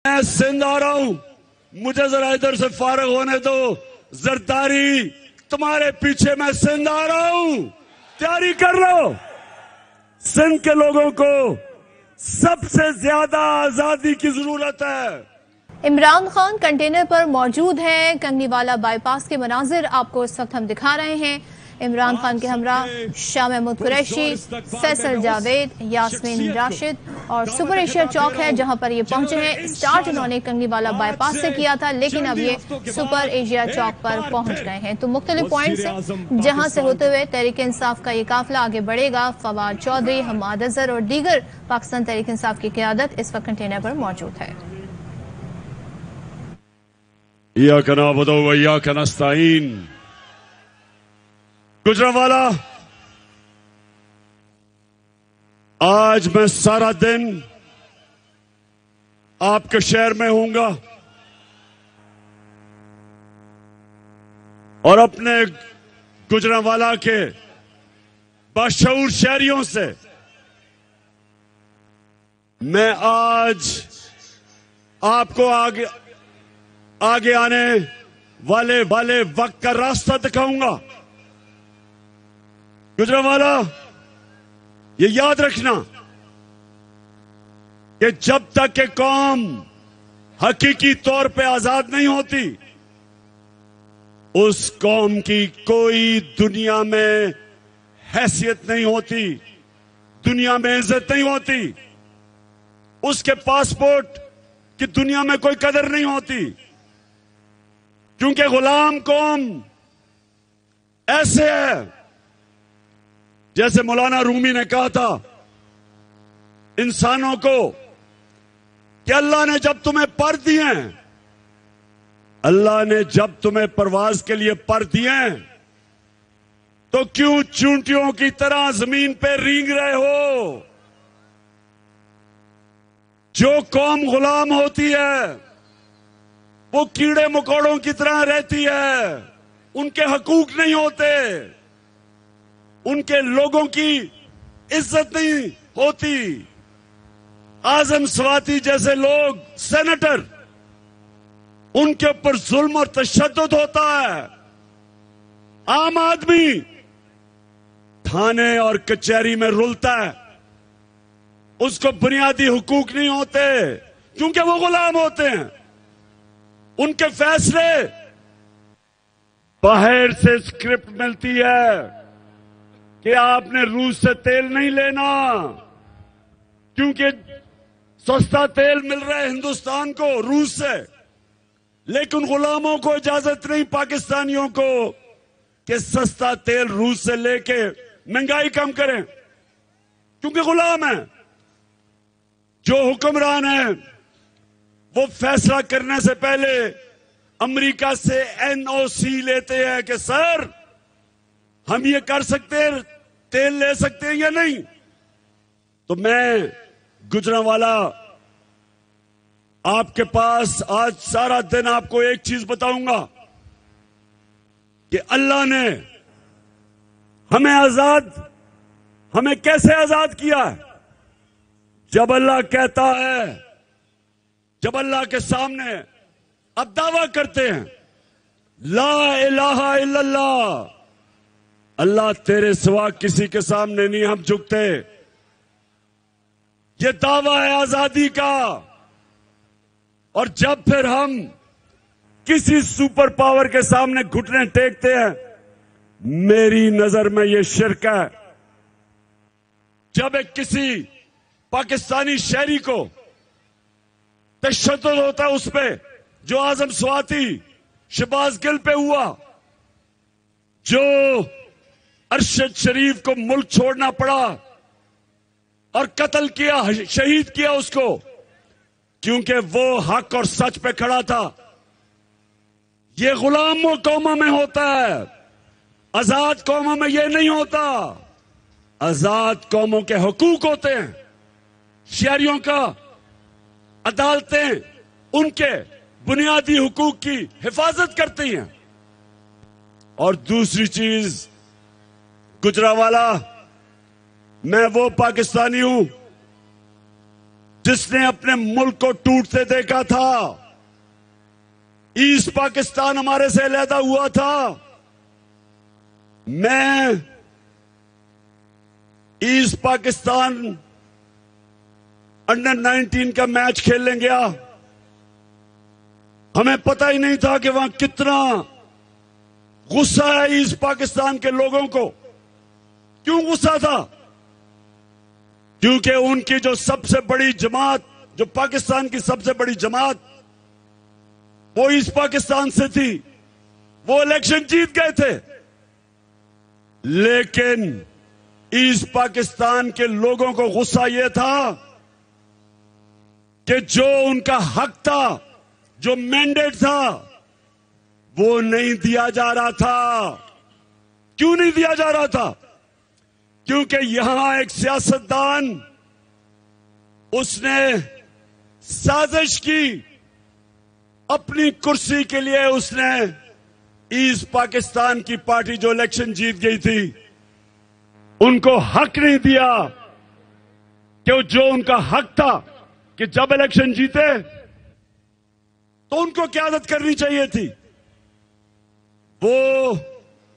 میں سندھ آ رہا ہوں، مجھے ذرا ادھر سے فارغ ہونے دو. زرداری تمہارے پیچھے میں سندھ آ رہا ہوں، تیاری کر لو. سندھ کے لوگوں کو سب سے زیادہ آزادی کی ضرورت ہے. عمران خان کنٹینر پر موجود ہیں. کنگنی والا بائی پاس کے مناظر آپ کو اس وقت ہم دکھا رہے ہیں. عمران خان کے ہمراہ شاہ محمود قریشی، فیصل جاوید، یاسمین راشد اور سپر ایشیا چوک ہے جہاں پر یہ پہنچے ہیں. اسٹارٹ انہوں نے کنگنی والا بائی پاس سے کیا تھا، لیکن اب یہ سپر ایشیا چوک پر پہنچ گئے ہیں. تو مختلف پوائنٹس ہیں جہاں سے ہوتے ہوئے تحریک انصاف کا یہ قافلہ آگے بڑھے گا. فواد چودھری، حماد اظہر اور دیگر پاکستان تحریک انصاف کی قیادت اس وقت کنٹینر پر موجود ہے. ایاک نعبد و ایاک نستعین. گجرانوالہ، آج میں سارا دن آپ کے شہر میں ہوں گا اور اپنے گجرانوالہ کے باشعور شہریوں سے میں آج آپ کو آگے آنے والے وقت کا راستہ دکھاؤں گا. گجرانوالہ، یہ یاد رکھنا کہ جب تک کہ قوم حقیقی طور پہ آزاد نہیں ہوتی، اس قوم کی کوئی دنیا میں حیثیت نہیں ہوتی، دنیا میں عزت نہیں ہوتی، اس کے پاسپورٹ کی دنیا میں کوئی قدر نہیں ہوتی. کیونکہ غلام قوم ایسے ہے، جیسے مولانا رومی نے کہا تھا انسانوں کو کہ اللہ نے جب تمہیں پر دیے ہیں، اللہ نے جب تمہیں پرواز کے لیے پر دیے ہیں، تو کیوں چونٹیوں کی طرح زمین پہ رینگ رہے ہو؟ جو قوم غلام ہوتی ہے وہ کیڑے مکوڑوں کی طرح رہتی ہے، ان کے حقوق نہیں ہوتے، ان کے لوگوں کی عزت نہیں ہوتی. اعظم سواتی جیسے لوگ، سینیٹر، ان کے اوپر ظلم اور تشدد ہوتا ہے. عام آدمی تھانے اور کچہری میں رلتا ہے، اس کو بنیادی حقوق نہیں ہوتے کیونکہ وہ غلام ہوتے ہیں. ان کے فیصلے باہر سے اسکرپٹ ملتی ہے کہ آپ نے روس سے تیل نہیں لینا کیونکہ سستا تیل مل رہا ہے ہندوستان کو روس سے، لیکن غلاموں کو اجازت نہیں، پاکستانیوں کو، کہ سستا تیل روس سے لے کے مہنگائی کم کریں کیونکہ غلام ہیں. جو حکمران ہیں وہ فیصلہ کرنے سے پہلے امریکہ سے NOC لیتے ہیں کہ سر ہم یہ کر سکتے ہیں، تیل لے سکتے ہیں یا نہیں. تو میں گجرانوالہ آپ کے پاس آج سارا دن آپ کو ایک چیز بتاؤں گا کہ اللہ نے ہمیں کیسے آزاد کیا ہے. جب اللہ کہتا ہے، جب اللہ کے سامنے اب دعویٰ کرتے ہیں لا الہ الا اللہ، اللہ تیرے سوا کسی کے سامنے نہیں ہم جھکتے، یہ دعویٰ ہے آزادی کا. اور جب پھر ہم کسی سپر پاور کے سامنے گھٹنے ٹیکتے ہیں، میری نظر میں یہ شرک ہے. جب ایک کسی پاکستانی شہری کو تشدد ہوتا ہے اس پہ، جو اعظم سواتی شہباز گل پہ ہوا، جو ارشد شریف کو ملک چھوڑنا پڑا اور قتل کیا، شہید کیا اس کو کیونکہ وہ حق اور سچ پہ کھڑا تھا. یہ غلام قوموں میں ہوتا ہے، آزاد قوموں میں یہ نہیں ہوتا. آزاد قوموں کے حقوق ہوتے ہیں، شہریوں کا عدالتیں ان کے بنیادی حقوق کی حفاظت کرتی ہیں. اور دوسری چیز گجرانوالہ، میں وہ پاکستانی ہوں जिसने अपने मुल्क को टूटते देखा था। ईस्ट पाकिस्तान हमारे से अलहदा हुआ था। मैं ईस्ट पाकिस्तान अंडर 19 का मैच खेलने गया। हमें पता ही नहीं था कि वहां कितना गुस्सा है ईस्ट पाकिस्तान के लोगों को। क्यों गुस्सा था? क्योंकि उनकी जो सबसे बड़ी जमात, जो पाकिस्तान की सबसे बड़ी जमात, वो ईस्ट पाकिस्तान से थी। वो इलेक्शन जीत गए थे, लेकिन ईस्ट पाकिस्तान के लोगों को गुस्सा यह था कि जो उनका हक था, जो मैंडेट था, वो नहीं दिया जा रहा था। क्यों नहीं दिया जा रहा था? क्योंकि यहां एक सियासतदान, उसने साजिश की अपनी कुर्सी के लिए। उसने ईस्ट पाकिस्तान की पार्टी जो इलेक्शन जीत गई थी, उनको हक नहीं दिया कि जो उनका हक था कि जब इलेक्शन जीते तो उनको क़यादत करनी चाहिए थी। वो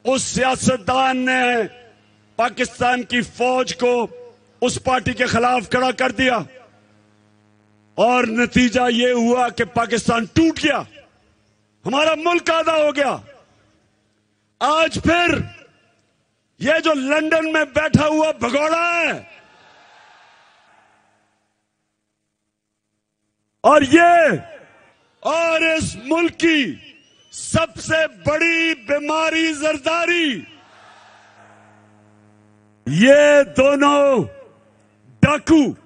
उस सियासतदान ने पाकिस्तान की फौज को उस पार्टी के खिलाफ खड़ा कर दिया और नतीजा ये हुआ कि पाकिस्तान टूट गया, हमारा मुल्क आधा हो गया। आज फिर ये जो लंदन में बैठा हुआ भगोड़ा है और इस मुल्क की सबसे बड़ी बीमारी जरदारी, ये दोनों डाकू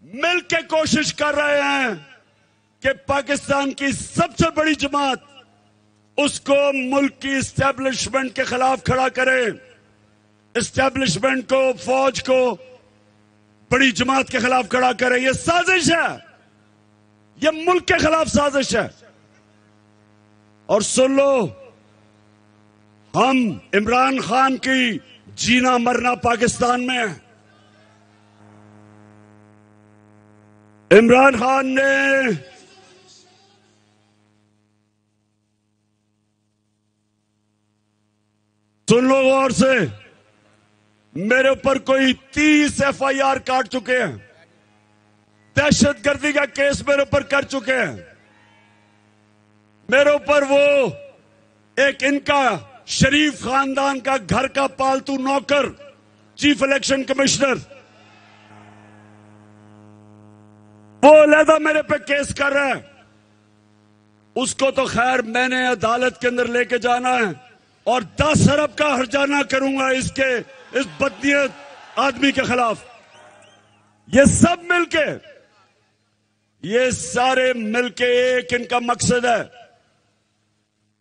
मिलकर कोशिश कर रहे हैं कि पाकिस्तान की सबसे बड़ी जमात, उसको मुल्क की इस्टेब्लिशमेंट के खिलाफ खड़ा करें। इस्टेब्लिशमेंट को, फौज को बड़ी जमात के खिलाफ खड़ा करें। यह साजिश है, यह मुल्क के खिलाफ साजिश है। और सुन लो, हम इमरान खान की जीना मरना पाकिस्तान में है। इमरान खान ने सुन लो गौर से, मेरे ऊपर कोई 30 FIR काट चुके हैं, दहशतगर्दी का केस मेरे ऊपर कर चुके हैं। मेरे ऊपर वो एक इनका शरीफ खानदान का घर का पालतू नौकर, चीफ इलेक्शन कमिश्नर, वो अलहदा मेरे पे केस कर रहा है। उसको तो खैर मैंने अदालत के अंदर लेके जाना है और 10 अरब का हर्जाना करूंगा इस बदनीयत आदमी के खिलाफ। ये सब मिलके, ये सारे मिलके एक इनका मकसद है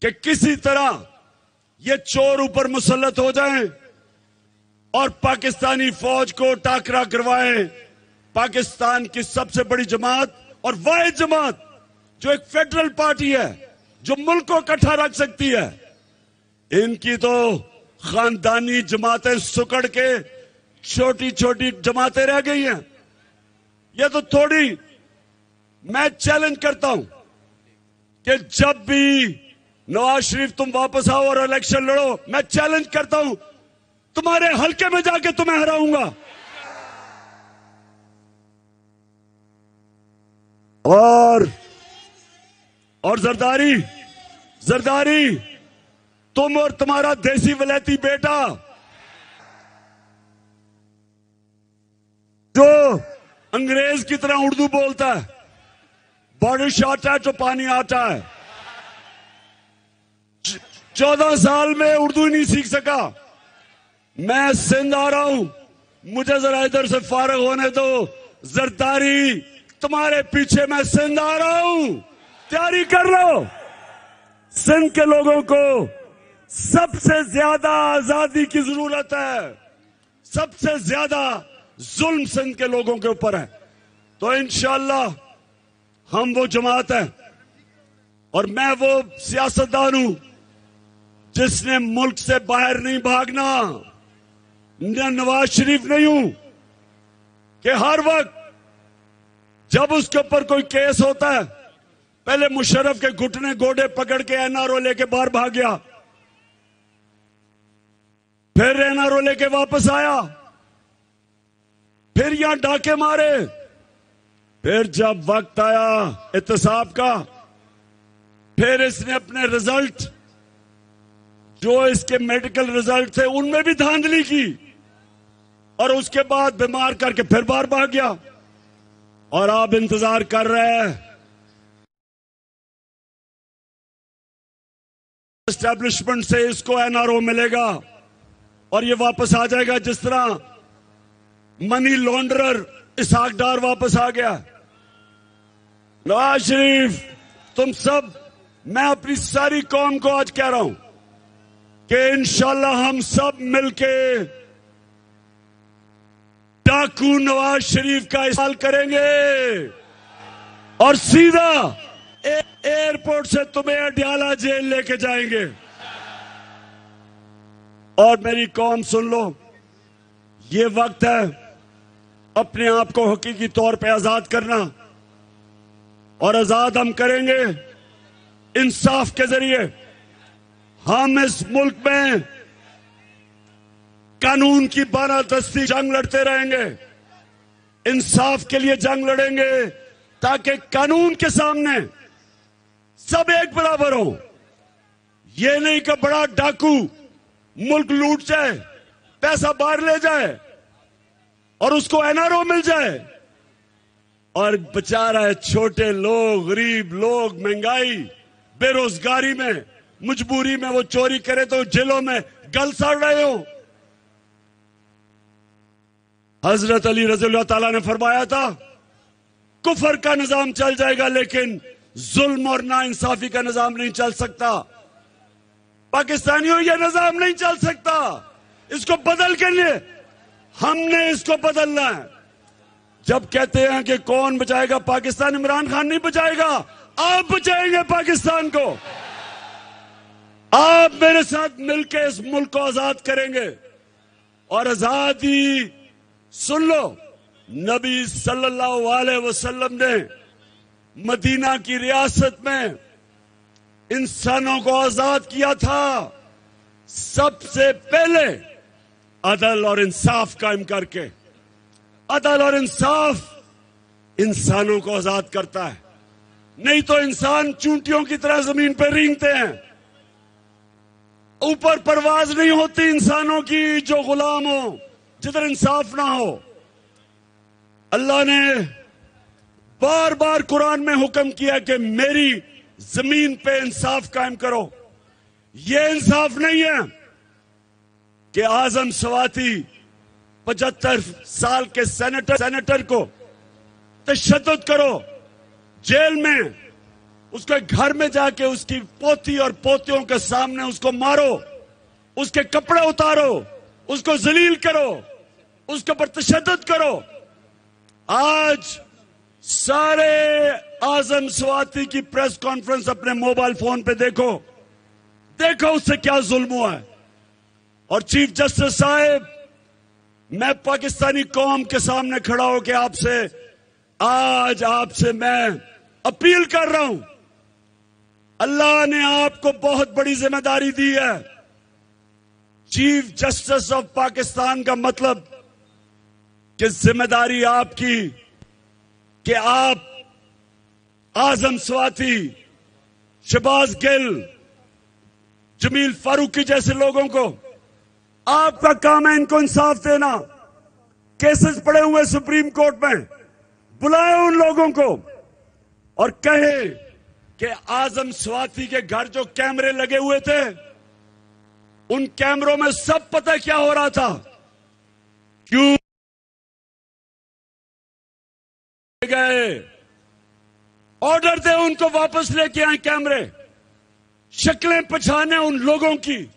कि किसी तरह ये चोर ऊपर मुसल्लत हो जाएं और पाकिस्तानी फौज को टाकरा करवाएं। पाकिस्तान की सबसे बड़ी जमात और वाहिद जमात जो एक फेडरल पार्टी है, जो मुल्क को इकट्ठा रख सकती है, इनकी तो खानदानी जमातें सुकड़ के छोटी छोटी जमातें रह गई हैं। ये तो थोड़ी, मैं चैलेंज करता हूं कि जब भी नवाज शरीफ तुम वापस आओ और इलेक्शन लड़ो, मैं चैलेंज करता हूं, तुम्हारे हलके में जाके तुम्हें हराऊंगा। और जरदारी तुम और तुम्हारा देसी वलैती बेटा जो अंग्रेज की तरह उर्दू बोलता है, बारिश आता है तो पानी आता है, 14 साल में उर्दू ही नहीं सीख सका। मैं सिंध आ रहा हूं, मुझे जरा इधर से फारग होने दो। जरदारी, तुम्हारे पीछे मैं सिंध आ रहा हूं, तैयारी कर लो। सिंध के लोगों को सबसे ज्यादा आजादी की जरूरत है, सबसे ज्यादा जुल्म सिंध के लोगों के ऊपर है। तो इंशाअल्लाह हम वो जमात है और मैं वो सियासतदान हूं जिसने मुल्क से बाहर नहीं भागना। मैं नवाज शरीफ नहीं हूं कि हर वक्त जब उसके ऊपर कोई केस होता है, पहले मुशर्रफ के घुटने गोडे पकड़ के एनआरओ लेके बाहर भाग गया, फिर एनआरओ लेके वापस आया, फिर यहां डाके मारे, फिर जब वक्त आया एहतसाब का, फिर इसने अपने रिजल्ट जो इसके मेडिकल रिजल्ट थे उनमें भी धांधली की, और उसके बाद बीमार करके फिर बाहर भाग गया। और आप इंतजार कर रहे हैं एस्टेब्लिशमेंट से इसको एनआरओ मिलेगा और ये वापस आ जाएगा, जिस तरह मनी लॉन्ड्रर इसहाक डार वापस आ गया। नवाज शरीफ, तुम सब, मैं अपनी सारी कौम को आज कह रहा हूं कि इंशाल्लाह हम सब मिलके डाकू नवाज शरीफ का इस्तेमाल करेंगे और सीधा एयरपोर्ट से तुम्हें अडयाला जेल लेके जाएंगे। और मेरी कौम सुन लो, ये वक्त है अपने आप को हकीकी तौर पे आजाद करना, और आजाद हम करेंगे इंसाफ के जरिए। हम इस मुल्क में कानून की बारादस्ती जंग लड़ते रहेंगे, इंसाफ के लिए जंग लड़ेंगे, ताकि कानून के सामने सब एक बराबर हो। ये नहीं कि बड़ा डाकू मुल्क लूट जाए, पैसा बाहर ले जाए और उसको एनआरओ मिल जाए, और बेचारा छोटे लोग, गरीब लोग, महंगाई, बेरोजगारी में, मजबूरी में वो चोरी करे तो जेलों में गल सड़ रहे हो। हजरत अली रज़ियल्लाहु ताला ने फरमाया था, कुफर का निजाम चल जाएगा लेकिन जुल्म और नाइंसाफी का निजाम नहीं चल सकता। पाकिस्तानियों, यह निजाम नहीं चल सकता। इसको बदल के लिए हमने इसको बदलना है। जब कहते हैं कि कौन बचाएगा पाकिस्तान, इमरान खान नहीं बचाएगा, आप बचाएंगे पाकिस्तान को। आप मेरे साथ मिलकर इस मुल्क को आजाद करेंगे। और आजादी, सुन लो, नबी सल्लल्लाहु अलैहि वसल्लम ने मदीना की रियासत में इंसानों को आजाद किया था, सबसे पहले अदल और इंसाफ कायम करके। अदल और इंसाफ इंसानों को आजाद करता है, नहीं तो इंसान चूंटियों की तरह जमीन पर रेंगते हैं। ऊपर परवाज नहीं होती इंसानों की जो गुलाम हो, जिधर इंसाफ ना हो। अल्लाह ने बार बार कुरान में हुक्म किया कि मेरी जमीन पे इंसाफ कायम करो। ये इंसाफ नहीं है कि आजम स्वाति 75 साल के सेनेटर को तशद्दुद करो, जेल में, उसके घर में जाके उसकी पोती और पोतियों के सामने उसको मारो, उसके कपड़े उतारो, उसको जलील करो, उसके ऊपर तशद्दुद करो। आज सारे आजम स्वाति की प्रेस कॉन्फ्रेंस अपने मोबाइल फोन पे देखो, देखो उससे क्या जुल्म हुआ है। और चीफ जस्टिस साहब, मैं पाकिस्तानी कौम के सामने खड़ा होकर आपसे मैं अपील कर रहा हूं, अल्लाह ने आपको बहुत बड़ी जिम्मेदारी दी है। चीफ जस्टिस ऑफ पाकिस्तान का मतलब कि जिम्मेदारी आपकी कि आप आजम स्वाति, शहबाज गिल, जमील फारूकी जैसे लोगों को, आपका काम है इनको इंसाफ देना। केसेस पड़े हुए सुप्रीम कोर्ट में, बुलाए उन लोगों को और कहे कि आजम स्वाति के घर जो कैमरे लगे हुए थे, उन कैमरों में सब पता क्या हो रहा था, क्यों गए, ऑर्डर दे उनको वापस लेके आए कैमरे, शक्लें पहचाने उन लोगों की।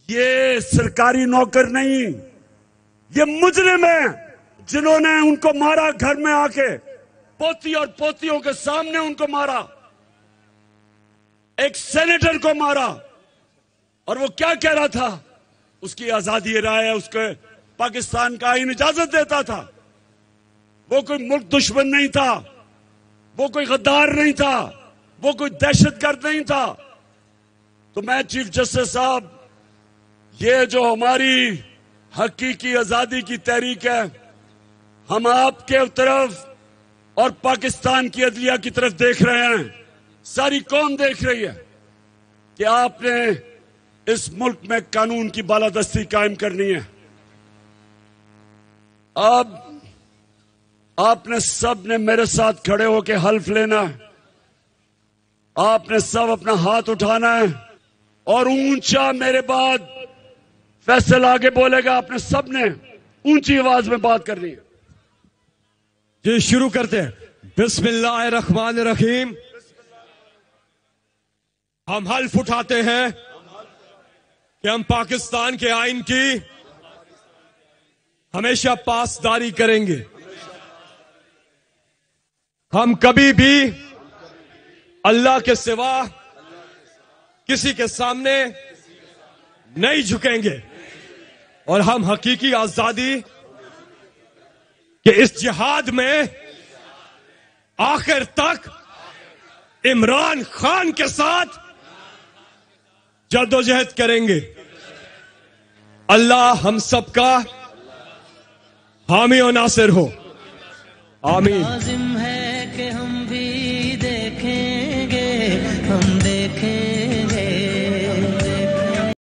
ये सरकारी नौकर नहीं, ये मुजरिम है जिन्होंने उनको मारा, घर में आके पोती और पोतियों के सामने उनको मारा, एक सेनेटर को मारा। और वो क्या कह रहा था, उसकी आजादी राय है, उसके पाकिस्तान का आईन इजाजत देता था। وہ کوئی ملک دشمن نہیں تھا، وہ کوئی غدار نہیں تھا، وہ کوئی دہشت گرد نہیں تھا۔ تو میں چیف جسٹس صاحب، یہ جو ہماری حقیقی آزادی کی تحریک ہے، ہم آپ کے طرف اور پاکستان کی عدلیہ کی طرف دیکھ رہے ہیں، ساری قوم دیکھ رہی ہے کہ آپ نے اس ملک میں قانون کی بالادستی قائم کرنی ہے۔ اب آپ نے سب نے میرے ساتھ کھڑے ہو کے حلف لینا ہے، آپ نے سب اپنا ہاتھ اٹھانا ہے اور اونچا میرے بعد فیصل آگے بولے گا، آپ نے سب نے اونچی آواز میں بات کرنی ہے۔ جی شروع کرتے ہیں۔ بسم اللہ الرحمن الرحیم۔ ہم حلف اٹھاتے ہیں کہ ہم پاکستان کے آئین کی ہمیشہ پاسداری کریں گے۔ ہم کبھی بھی اللہ کے سوا کسی کے سامنے نہیں جھکیں گے، اور ہم حقیقی آزادی کہ اس جہاد میں آخر تک عمران خان کے ساتھ جدوجہد کریں گے۔ اللہ ہم سب کا حامی و ناصر ہو، آمین۔